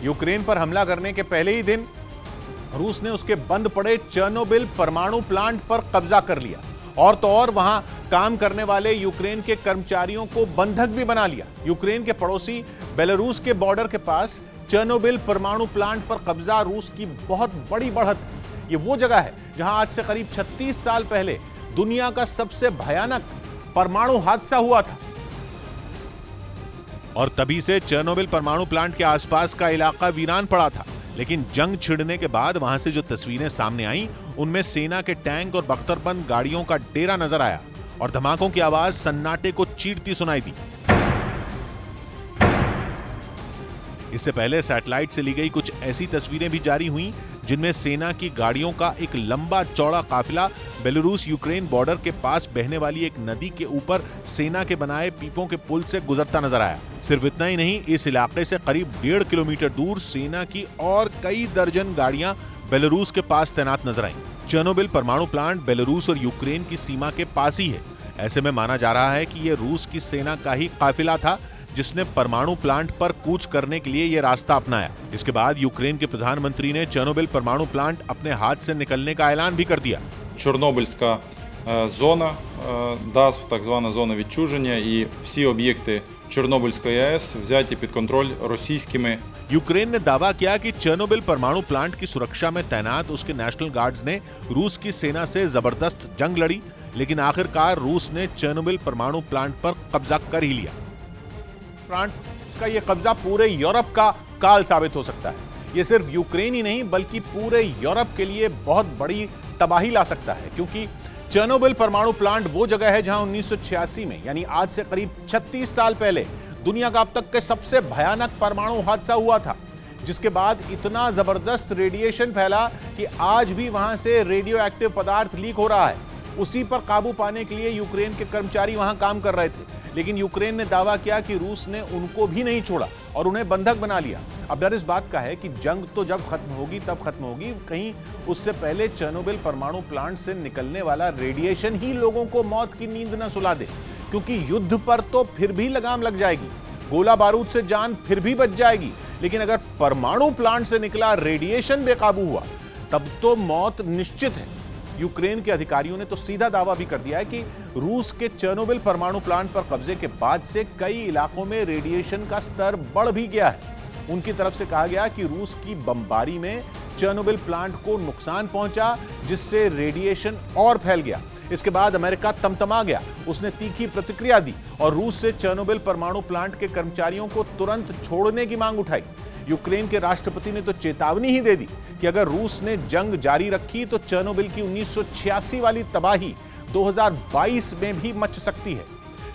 Ukraine पर हमला करने के पहले ही दिन रूस ने उसके बंद पड़े चेर्नोबिल परमाणु प्लांट पर कब्जा कर लिया और तो और वहां काम करने वाले यूक्रेन के कर्मचारियों को बंधक भी बना लिया। यूक्रेन के पड़ोसी बेलारूस के बॉर्डर के पास चेर्नोबिल परमाणु प्लांट पर कब्जा रूस की बहुत बड़ी बढ़त है। ये वो जगह है जहां आज से करीब 36 साल पहले दुनिया का सबसे भयानक परमाणु हादसा हुआ था और तभी से चेर्नोबिल परमाणु प्लांट के आसपास का इलाका वीरान पड़ा था। लेकिन जंग छिड़ने के बाद वहां से जो तस्वीरें सामने आईं, उनमें सेना के टैंक और बख्तरबंद गाड़ियों का डेरा नजर आया और धमाकों की आवाज सन्नाटे को चीरती सुनाई दी। इससे पहले सैटेलाइट से ली गई कुछ ऐसी तस्वीरें भी जारी हुईं जिनमें सेना की गाड़ियों का एक लंबा चौड़ा काफिला बेलारूस यूक्रेन बॉर्डर के पास बहने वाली एक नदी के ऊपर सेना के बनाए पीपों के पुल से गुजरता नजर आया। सिर्फ इतना ही नहीं, इस इलाके से करीब 1.5 किलोमीटर दूर सेना की और कई दर्जन गाड़ियां बेलारूस के पास तैनात नजर आईं। चेर्नोबिल परमाणु प्लांट बेलारूस और यूक्रेन की सीमा के पास ही है। ऐसे में माना जा रहा है कि यह रूस की सेना का ही काफिला था जिसने परमाणु प्लांट पर कूच करने के लिए यह रास्ता अपनाया। इसके बाद यूक्रेन के प्रधानमंत्री ने चेर्नोबिल परमाणु प्लांट अपने हाथ से निकलने का ऐलान भी कर दिया। Чорнобильська зона, ДАС, так звана зона відчуження, і всі об'єкти Чорнобильської АЕС взяті під контроль російськими. यूक्रेन ने दावा किया कि चेर्नोबिल परमाणु प्लांट की सुरक्षा में तैनात उसके नेशनल गार्ड्स ने रूस की सेना से जबरदस्त जंग लड़ी, लेकिन आखिरकार रूस ने चेर्नोबिल परमाणु प्लांट पर कब्जा कर ही लिया। प्लांट का यह कब्जा पूरे यूरोप का काल साबित हो सकता है। यह सिर्फ यूक्रेन ही नहीं बल्कि पूरे यूरोप के लिए बहुत बड़ी तबाही ला सकता है, क्योंकि चेर्नोबिल परमाणु प्लांट वो जगह है जहां 1986 में यानी आज से करीब 36 साल पहले दुनिया का अब तक के सबसे भयानक परमाणु हादसा हुआ था, जिसके बाद इतना जबरदस्त रेडिएशन फैला कि आज भी वहां से रेडियो एक्टिव पदार्थ लीक हो रहा है। उसी पर काबू पाने के लिए यूक्रेन के कर्मचारी वहां काम कर रहे थे, लेकिन यूक्रेन ने दावा किया कि रूस ने उनको भी नहीं छोड़ा और उन्हें बंधक बना लिया। अब डर इस बात का है कि जंग तो जब खत्म होगी तब खत्म होगी, कहीं उससे पहले चेर्नोबिल परमाणु प्लांट से निकलने वाला रेडिएशन ही लोगों को मौत की नींद न सुला दे, क्योंकि युद्ध पर तो फिर भी लगाम लग जाएगी, गोला बारूद से जान फिर भी बच जाएगी, लेकिन अगर परमाणु प्लांट से निकला रेडिएशन बेकाबू हुआ तब तो मौत निश्चित है। यूक्रेन के अधिकारियों ने तो सीधा दावा भी कर दिया है कि रूस के चेर्नोबिल परमाणु प्लांट पर कब्जे के बाद से कई इलाकों में रेडिएशन का स्तर बढ़ भी गया है। उनकी तरफ से कहा गया कि रूस की बमबारी में चेर्नोबिल प्लांट को नुकसान पहुंचा, जिससे रेडिएशन और फैल गया। इसके बाद अमेरिका तमतमा गया, उसने तीखी प्रतिक्रिया दी और रूस से चेर्नोबिल परमाणु प्लांट के कर्मचारियों को तुरंत छोड़ने की मांग उठाई। यूक्रेन के राष्ट्रपति ने तो चेतावनी ही दे दी कि अगर रूस ने जंग जारी रखी तो चेर्नोबिल की 1986 वाली तबाही 2022 में भी मच सकती है।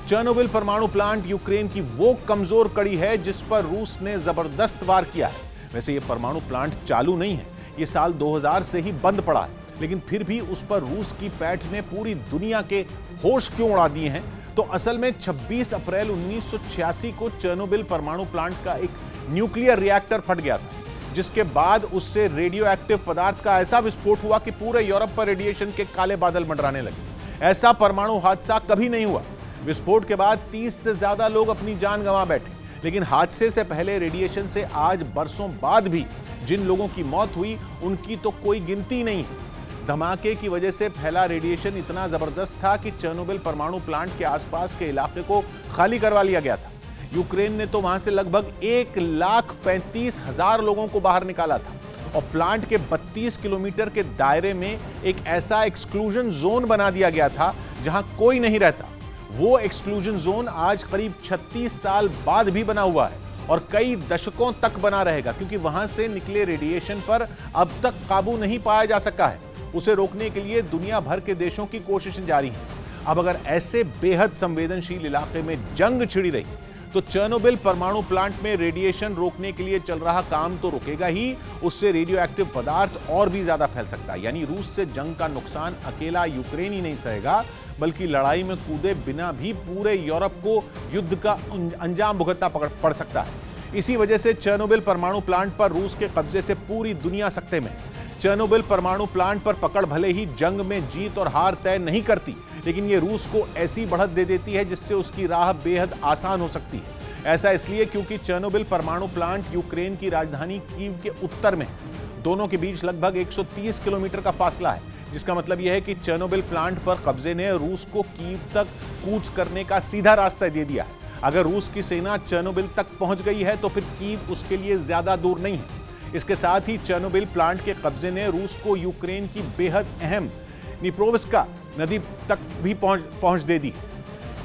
चेर्नोबिल परमाणु प्लांट यूक्रेन की वो कमजोर कड़ी है जिस पर रूस ने जबरदस्त वार किया है। वैसे ये परमाणु प्लांट चालू नहीं है, ये साल 2000 से ही बंद पड़ा है, लेकिन फिर भी उस पर रूस की पैठ ने पूरी दुनिया के होश क्यों उड़ा दिए हैं? तो असल में 26 अप्रैल 1986 को चेर्नोबिल परमाणु प्लांट का एक न्यूक्लियर रिएक्टर फट गया था, जिसके बाद उससे रेडियो एक्टिव पदार्थ का ऐसा विस्फोट हुआ कि पूरे यूरोप पर रेडिएशन के काले बादल मंडराने लगे। ऐसा परमाणु हादसा कभी नहीं हुआ। विस्फोट के बाद 30 से ज्यादा लोग अपनी जान गंवा बैठे, लेकिन हादसे से पहले रेडिएशन से आज बरसों बाद भी जिन लोगों की मौत हुई उनकी तो कोई गिनती नहीं है। धमाके की वजह से फैला रेडिएशन इतना जबरदस्त था कि चेर्नोबिल परमाणु प्लांट के आसपास के इलाके को खाली करवा लिया गया था। यूक्रेन ने तो वहां से लगभग 1,35,000 लोगों को बाहर निकाला था और प्लांट के 32 किलोमीटर के दायरे में एक ऐसा एक्सक्लूजन जोन बना दिया गया था जहां कोई नहीं रहता। वो एक्सक्लूजन जोन आज करीब 36 साल बाद भी बना हुआ है और कई दशकों तक बना रहेगा, क्योंकि वहां से निकले रेडिएशन पर अब तक काबू नहीं पाया जा सका है। उसे रोकने के लिए दुनिया भर के देशों की कोशिशें जारी हैं। अब अगर ऐसे बेहद संवेदनशील इलाके में जंग छिड़ी रही तो चेर्नोबिल परमाणु प्लांट में रेडिएशन रोकने के लिए चल रहा काम तो रुकेगा ही, उससे रेडियो एक्टिव पदार्थ और भी ज्यादा फैल सकता है। यानी रूस से जंग का नुकसान अकेला यूक्रेन ही नहीं सहेगा, बल्कि लड़ाई में कूदे बिना भी पूरे यूरोप को युद्ध का अंजाम भुगतना पड़ सकता है। इसी वजह से चेर्नोबिल परमाणु प्लांट पर रूस के कब्जे से पूरी दुनिया सकते में। चेर्नोबिल परमाणु प्लांट पर पकड़ भले ही जंग में जीत और हार तय नहीं करती, लेकिन ये रूस को ऐसी बढ़त दे देती है जिससे उसकी राह बेहद आसान हो सकती है। ऐसा इसलिए क्योंकि चेर्नोबिल परमाणु प्लांट यूक्रेन की राजधानी कीव के उत्तर में, दोनों के बीच लगभग 130 किलोमीटर का फासला है, जिसका मतलब यह है कि चेर्नोबिल प्लांट पर कब्जे ने रूस को कीव तक कूच करने का सीधा रास्ता दे दिया है। अगर रूस की सेना चेर्नोबिल तक पहुंच गई है तो फिर कीव उसके लिए ज्यादा दूर नहीं है। इसके साथ ही चेर्नोबिल प्लांट के कब्जे ने रूस को यूक्रेन की बेहद अहम निप्रोविस्का नदी तक भी पहुंच दे दी।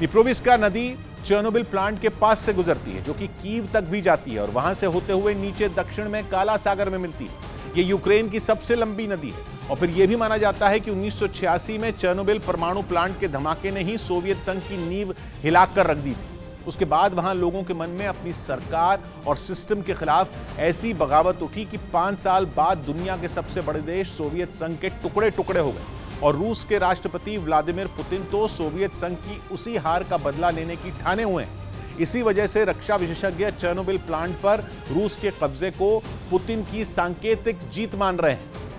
निप्रोविस्का नदी चेर्नोबिल प्लांट के पास से गुजरती है, जो कि कीव तक भी जाती है और वहां से होते हुए नीचे दक्षिण में काला सागर में मिलती है। ये यूक्रेन की सबसे लंबी नदी है और फिर यह भी माना जाता है कि 1986 में चेर्नोबिल परमाणु प्लांट के धमाके ने ही सोवियत संघ की नींव हिलाकर रख दी थी। उसके बाद वहां लोगों के मन में अपनी सरकार और सिस्टम के खिलाफ ऐसी बगावत उठी कि 5 साल बाद दुनिया के सबसे बड़े देश सोवियत संघ के टुकड़े टुकड़े हो गए और रूस के राष्ट्रपति व्लादिमीर पुतिन तो सोवियत संघ की उसी हार का बदला लेने की ठाने हुए हैं। इसी वजह से रक्षा विशेषज्ञ चेर्नोबिल प्लांट पर रूस के कब्जे को पुतिन की सांकेतिक जीत मान रहे हैं।